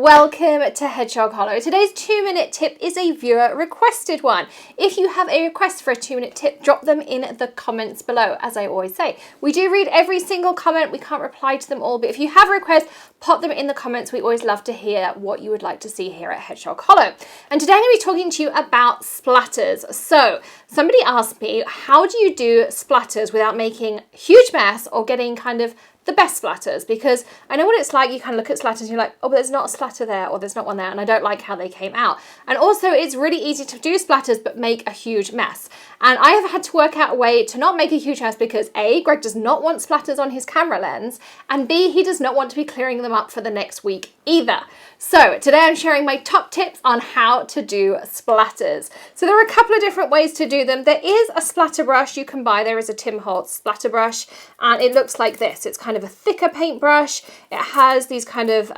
welcome to Hedgehog Hollow. Today's 2-minute tip is a viewer requested one. If you have a request for a 2-minute tip, drop them in the comments below. As I always say, we do read every single comment. We can't reply to them all, but if you have a request, pop them in the comments. We always love to hear what you would like to see here at Hedgehog Hollow. And today I'm going to be talking to you about splatters. So somebody asked me, how do you do splatters without making a huge mess or getting kind of the best splatters? Because I know what it's like. You kind of look at splatters and you're like, oh, but there's not a splatter there, or there's not one there, and I don't like how they came out. And also it's really easy to do splatters but make a huge mess. And I have had to work out a way to not make a huge mess because A, Greg does not want splatters on his camera lens, and B, he does not want to be clearing them up for the next week either. So today I'm sharing my top tips on how to do splatters. So there are a couple of different ways to do them. There is a splatter brush you can buy. There is a Tim Holtz splatter brush, and it looks like this. It's kind of a thicker paintbrush. It has these kind of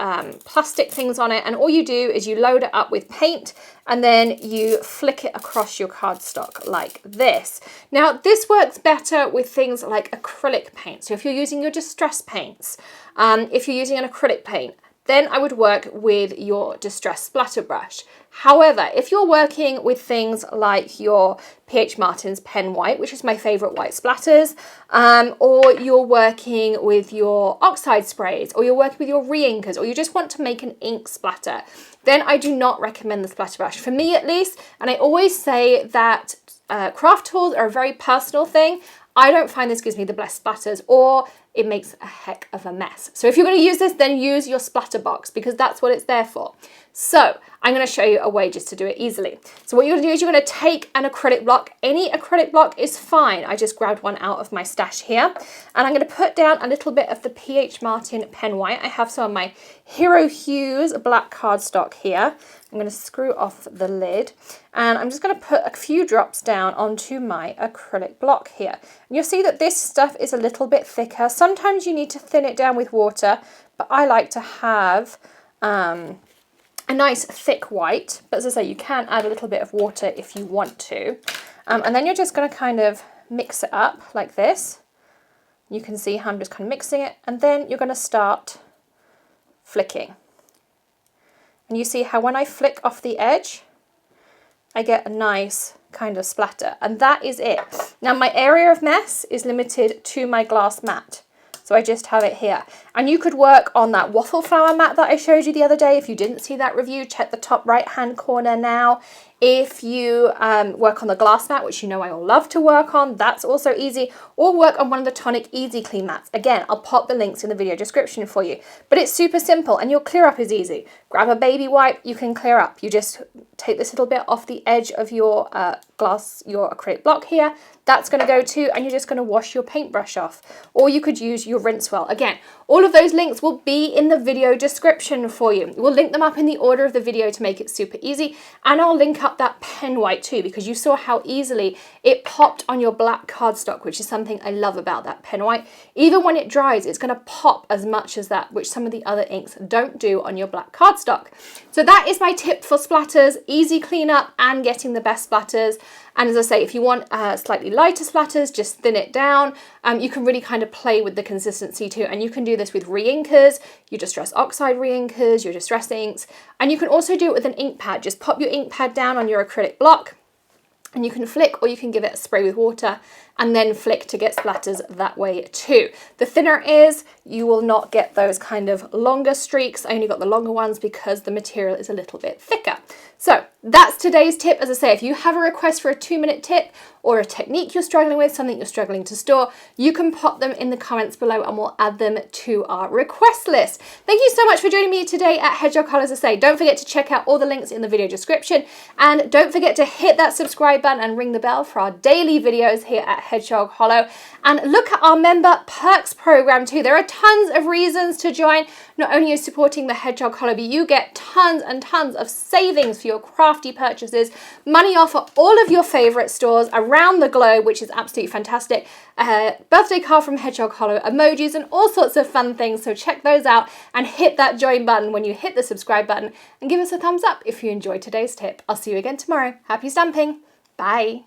plastic things on it, and all you do is you load it up with paint and then you flick it across your cardstock like this. Now this works better with things like acrylic paint. So if you're using your distress paints, if you're using an acrylic paint, then I would work with your distress splatter brush. However, if you're working with things like your P.H. Martin's pen white, which is my favorite white splatters, or you're working with your oxide sprays, or you're working with your re-inkers, or you just want to make an ink splatter, then I do not recommend the splatter brush, for me at least. And I always say that craft tools are a very personal thing. I don't find this gives me the best splatters, or it makes a heck of a mess. So if you're going to use this, then use your splatter box, because that's what it's there for. So I'm going to show you a way just to do it easily. So what you're going to do is you're going to take an acrylic block. Any acrylic block is fine. I just grabbed one out of my stash here, and I'm going to put down a little bit of the P.H. Martin pen white. I have some of my Hero Hues black cardstock here. I'm going to screw off the lid, and I'm just going to put a few drops down onto my acrylic block here. And you'll see that this stuff is a little bit thicker. Sometimes you need to thin it down with water, but I like to have a nice thick white. But as I say, you can add a little bit of water if you want to. And then you're just going to kind of mix it up like this. You can see how I'm just kind of mixing it, and then you're going to start flicking. And you see how when I flick off the edge, I get a nice kind of splatter. And that is it. Now my area of mess is limited to my glass mat. So I just have it here. And you could work on that waffle flower mat that I showed you the other day. If you didn't see that review, check the top right hand corner now. If you work on the glass mat, which you know I will love to work on, that's also easy. Or work on one of the Tonic Easy Clean mats. Again, I'll pop the links in the video description for you. But it's super simple, and your clear up is easy. Grab a baby wipe, you can clear up. You just take this little bit off the edge of your your acrylic block here. That's going to go too, and you're just going to wash your paintbrush off. Or you could use your rinse well. Again, all of those links will be in the video description for you. We'll link them up in the order of the video to make it super easy, and I'll link up that pen white too, because you saw how easily it popped on your black cardstock, which is something I love about that pen white. Even when it dries, it's going to pop as much as that, which some of the other inks don't do on your black cardstock. So that is my tip for splatters: easy cleanup and getting the best splatters. And as I say, if you want slightly lighter splatters, just thin it down. You can really kind of play with the consistency too. And you can do this with re-inkers, your distress oxide re-inkers, your distress inks. And you can also do it with an ink pad. Just pop your ink pad down on your acrylic block, and you can flick, or you can give it a spray with water and then flick to get splatters that way too. The thinner it is, you will not get those kind of longer streaks. I only got the longer ones because the material is a little bit thicker. So that's today's tip. As I say, if you have a request for a 2-minute tip or a technique you're struggling with, something you're struggling to store, you can pop them in the comments below and we'll add them to our request list. Thank you so much for joining me today at Hedgehog Hollow. As I say, don't forget to check out all the links in the video description, and don't forget to hit that subscribe button and ring the bell for our daily videos here at Hedgehog Hollow. And look at our member perks program too. There are tons of reasons to join. Not only are you supporting the Hedgehog Hollow, but you get tons and tons of savings for your crafty purchases, money off at all of your favorite stores around the globe, which is absolutely fantastic. Birthday card from Hedgehog Hollow, emojis, and all sorts of fun things. So check those out and hit that join button when you hit the subscribe button, and give us a thumbs up if you enjoyed today's tip. I'll see you again tomorrow. Happy stamping. Bye.